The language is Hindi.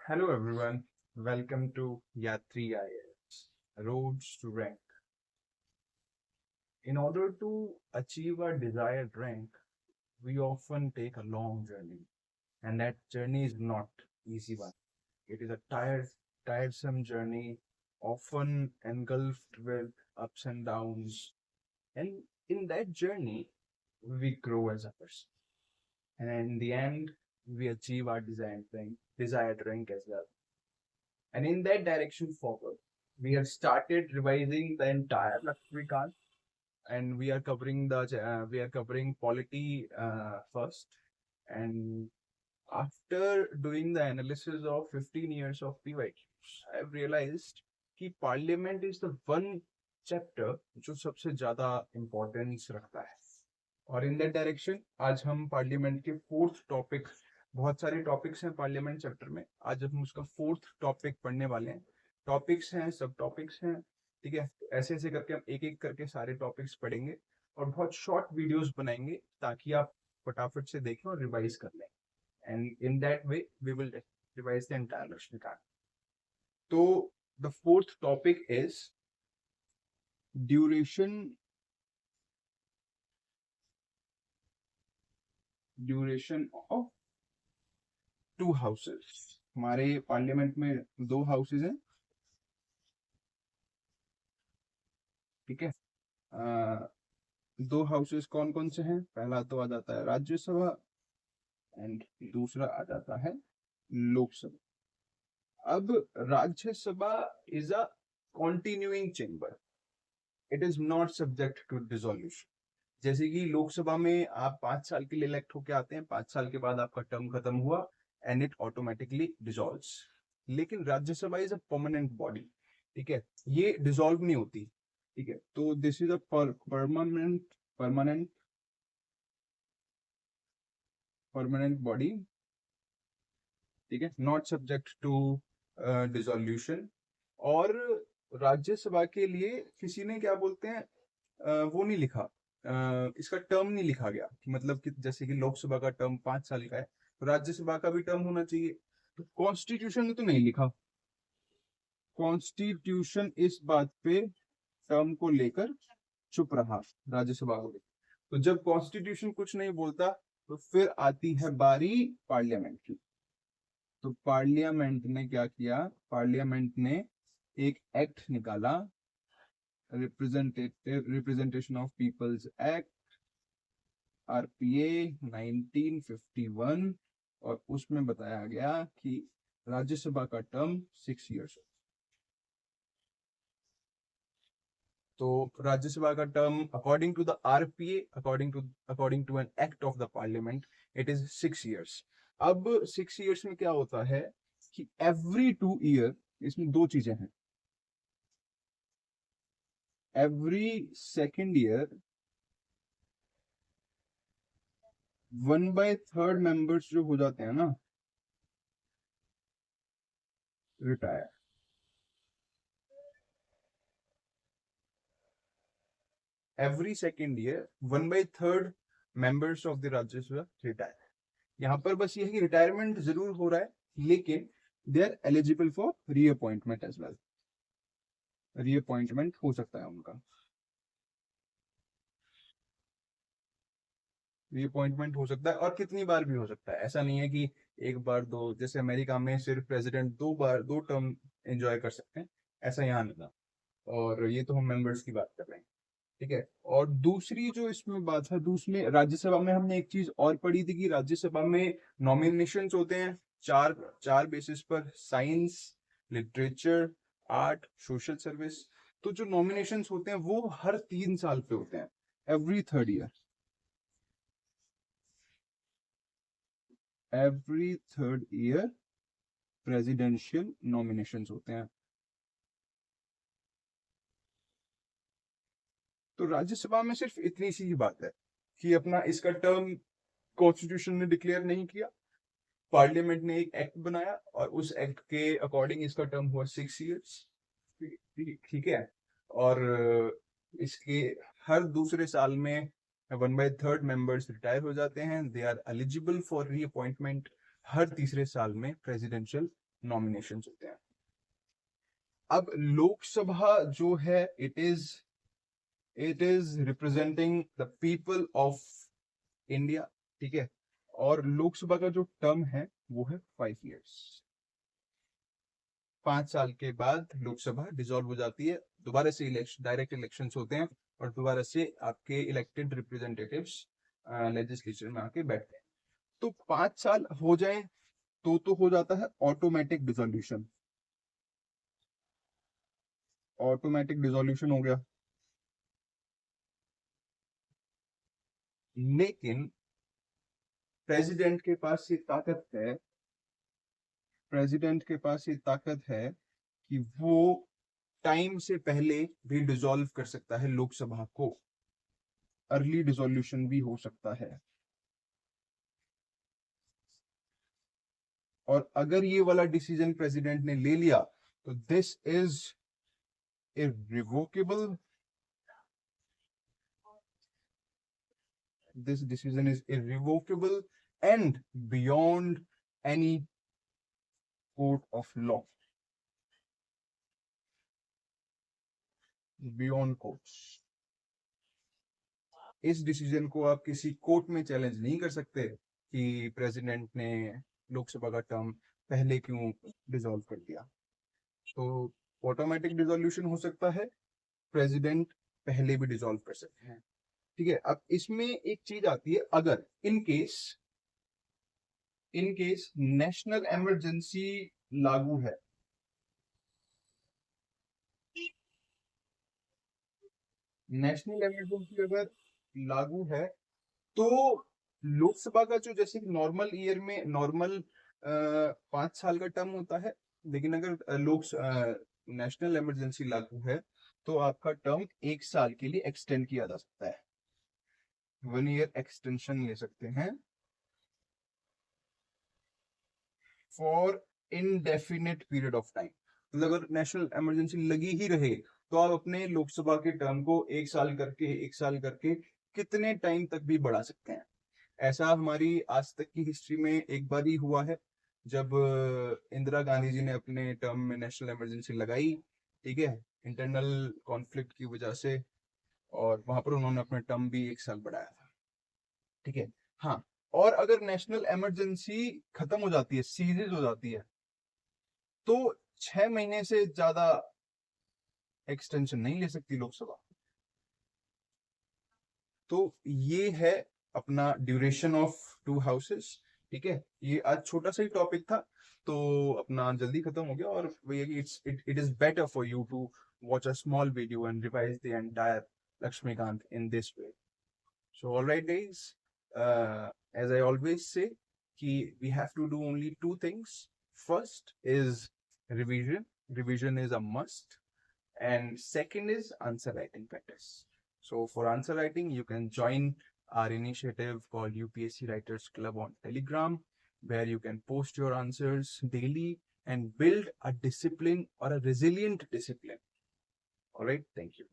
Hello everyone, welcome to Yatri IAS, Roads to Rank. In order to achieve our desired rank, we often take a long journey, and that journey is not easy one. It is a tiresome journey, often engulfed with ups and downs. And in that journey, we grow as a person. And in the end, we achieve our desired rank as well. And in that direction forward, we have started revising the entire Lakshmikant, and we are covering polity first. And after doing the analysis of 15 years of PYQs, I've realized कि parliament is the one chapter जो सबसे ज़्यादा importance रखता है. और इन दैट डायरेक्शन आज हम पार्लियामेंट के फोर्थ टॉपिक, बहुत सारे टॉपिक्स हैं पार्लियामेंट चैप्टर में, आज हम उसका फोर्थ टॉपिक पढ़ने वाले हैं. टॉपिक्स हैं, सब टॉपिक्स हैं, ठीक है. ऐसे ऐसे करके हम एक एक करके सारे टॉपिक्स पढ़ेंगे और बहुत शॉर्ट वीडियोस बनाएंगे ताकि आप फटाफट से देखें और रिवाइज कर लें. And in that way we will revise the entire Laxmikanth. तो the fourth topic is duration of two houses. हमारे पार्लियामेंट में दो हाउसेस हैं, ठीक है. दो हाउसेस कौन कौन से हैं? पहला तो आ जाता है राज्यसभा एंड दूसरा आ जाता है लोकसभा. अब Rajya Sabha is a continuing chamber, it is not subject to dissolution. जैसे कि लोकसभा में आप 5 साल के लिए इलेक्ट होके आते हैं, 5 साल के बाद आपका टर्म खत्म हुआ एंड इट ऑटोमेटिकली डिसॉल्व्स. लेकिन Rajya Sabha is a permanent body, ठीक है, ये डिसॉल्व नहीं होती, ठीक है. तो this is a permanent body, ठीक है, नॉट सब्जेक्ट टू डिसोल्यूशन. और राज्यसभा के लिए किसी ने क्या बोलते हैं, वो नहीं लिखा, इसका टर्म नहीं लिखा गया कि मतलब कि जैसे कि लोकसभा का टर्म 5 साल का है तो राज्यसभा का भी टर्म होना चाहिए. तो कॉन्स्टिट्यूशन ने तो नहीं लिखा. कॉन्स्टिट्यूशन इस बात पे टर्म को लेकर चुप रहा राज्यसभा को लेकर. तो जब कॉन्स्टिट्यूशन कुछ नहीं बोलता तो फिर आती है बारी पार्लियामेंट की. तो पार्लियामेंट ने क्या किया? पार्लियामेंट ने एक एक्ट निकाला, representation of people's act, RPA 1951. और उसमें बताया गया कि राज्यसभा का टर्म 6 इयर्स. तो राज्यसभा का term according to the RPA, according to an act of the parliament, it is 6 years. अब 6 इयर्स में क्या होता है कि एवरी 2 ईयर, इसमें दो चीजें हैं. एवरी सेकेंड ईयर 1/3 मेंबर्स जो हो जाते हैं ना, retire. Every second year 1/3 members of the Rajya Sabha retire. यहाँ पर बस ये है कि रिटायरमेंट जरूर हो रहा है, लेकिन they are eligible for reappointment as well. Reappointment हो सकता है उनका, रीअपॉइंटमेंट हो सकता है और कितनी बार भी हो सकता है. ऐसा नहीं है कि एक बार दो, जैसे अमेरिका में सिर्फ प्रेसिडेंट 2 टर्म एंजॉय कर सकते हैं, ऐसा यहाँ नहीं था. और ये तो हम मेंबर्स की बात कर रहे हैं, ठीक है. और दूसरी जो इसमें बात है, दूसरी राज्यसभा में हमने एक चीज और पढ़ी थी कि राज्यसभा में नॉमिनेशन होते हैं चार चार बेसिस पर: science, literature, art, social service. तो जो नॉमिनेशन होते हैं वो हर 3 साल पे होते हैं, every third year. Every third year presidential nominations होते हैं. तो राज्यसभा में सिर्फ इतनी सी ही बात है कि अपना इसका टर्म कॉन्स्टिट्यूशन ने डिक्लेयर नहीं किया, पार्लियामेंट ने एक एक्ट बनाया और उस एक्ट के अकॉर्डिंग इसका टर्म हुआ 6 इयर्स, ठीक है. और इसके हर दूसरे साल में 1/3 मेंबर्स रिटायर हो जाते हैं, they are eligible for reappointment. हर तीसरे साल में प्रेसिडेंशियल नॉमिनेशन होते हैं। अब लोकसभा जो है it is representing the people of India, ठीक है। और लोकसभा का जो टर्म है वो है 5 years। 5 साल के बाद लोकसभा डिसॉल्व हो जाती है, दोबारा से इलेक्शन, डायरेक्ट इलेक्शन होते हैं और दोबारा से आपके इलेक्टेड रिप्रेजेंटेटिव्स लेजिस्लेचर में आके बैठते हैं। तो 5 साल हो जाए तो हो जाता है ऑटोमेटिक डिसोल्यूशन। ऑटोमेटिक डिसोल्यूशन हो गया। लेकिन प्रेसिडेंट के पास ये ताकत है, प्रेसिडेंट के पास ये ताकत है कि वो टाइम से पहले भी डिसॉल्व कर सकता है लोकसभा को। अर्ली डिसोल्यूशन भी हो सकता है। और अगर ये वाला डिसीजन प्रेसिडेंट ने ले लिया तो this is irrevocable, this decision is irrevocable and beyond any court of law, beyond courts। इस डिसीजन को आप किसी कोर्ट में चैलेंज नहीं कर सकते कि प्रेसिडेंट ने लोकसभा का टर्म पहले क्यों डिसॉल्व कर दिया। तो ऑटोमेटिक डिसोल्यूशन हो सकता है, प्रेसिडेंट पहले भी डिसॉल्व कर सकते हैं, ठीक है। अब इसमें एक चीज आती है, अगर इन केस नेशनल इमरजेंसी लागू है, नेशनल इमरजेंसी अगर लागू है तो लोकसभा का जो जैसे नॉर्मल ईयर में नॉर्मल 5 साल का टर्म होता है, लेकिन अगर नेशनल इमरजेंसी लागू है तो आपका टर्म 1 साल के लिए एक्सटेंड किया जा सकता है। 1 year एक्सटेंशन ले सकते हैं for indefinite period of time. मतलब अगर नेशनल इमरजेंसी लगी ही रहे तो आप अपने लोकसभा के टर्म को 1 साल करके कितने टाइम तक भी बढ़ा सकते हैं। ऐसा हमारी आज तक की हिस्ट्री में एक बार ही हुआ है, जब इंदिरा गांधी जी ने अपने टर्म में नेशनल इमरजेंसी लगाई, ठीक है, इंटरनल कॉन्फ्लिक्ट की वजह से, और वहां पर उन्होंने अपना टर्म भी 1 साल बढ़ाया था, ठीक है। हाँ, और अगर नेशनल इमरजेंसी खत्म हो जाती है, सीरीज हो जाती है, तो 6 महीने से ज्यादा एक्सटेंशन नहीं ले सकती लोकसभा। तो ये है अपना ड्यूरेशन ऑफ 2 हाउसेस, ठीक है। ये आज छोटा सा ही टॉपिक था तो अपना जल्दी खत्म हो गया, और it is better for you to watch a small video and revise the entire Laxmikanth in this way. So all right, guys. As I always say, we have to do only two things. First is revision. Revision is a must, and second is answer writing practice. So for answer writing, you can join our initiative called UPSC Writers Club on Telegram, where you can post your answers daily and build a discipline or a resilient discipline. All right. Thank you.